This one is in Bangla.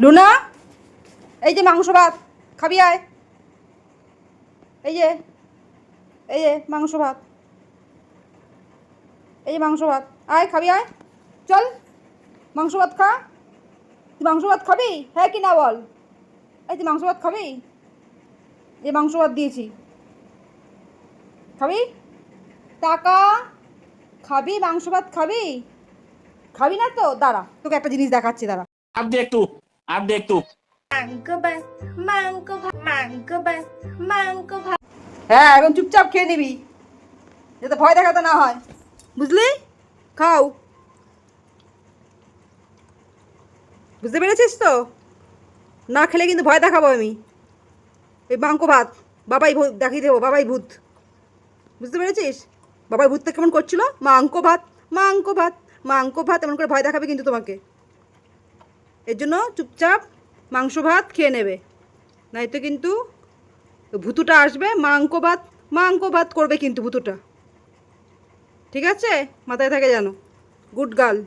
লুনা, এই যে মাংস ভাত খাবি আয়। এই যে মাংস ভাত, এই যে মাংস ভাত, আয় খাবি আয়। চল মাংস ভাত খা। তুই মাংস ভাত খাবি, হ্যাঁ কি না বল। এই তুই মাংস ভাত খাবি, এই মাংস ভাত দিয়েছি, খাবি? টাকা খাবি, মাংস ভাত খাবি? খাবি না তো দাঁড়া, তোকে একটা জিনিস দেখাচ্ছি, দাঁড়া। अब देख तू, अब देख तू। হ্যাঁ, এবং চুপচাপ খেয়ে নিবি, যাতে ভয় দেখাতে না হয়, বুঝলি? খাও, বুঝতে পেরেছিস তো? না খেলে কিন্তু ভয় দেখাবো আমি। এই মাংস ভাত বাবাই দেখিয়ে দেবো, বাবাই ভূত, বুঝতে পেরেছিস? বাবাই ভূতটা কেমন করছিল, মাংস ভাত মাংস ভাত মাংস ভাত এমন করে ভয় দেখাবে কিন্তু তোমাকে। এর জন্য চুপচাপ মাংস ভাত খেয়ে নেবে, নয়তো কিন্তু ভূতুটা আসবে, মাংস ভাত করবে কিন্তু ভূতুটা। ঠিক আছে, মাথায় থাকে যেন। Good girl.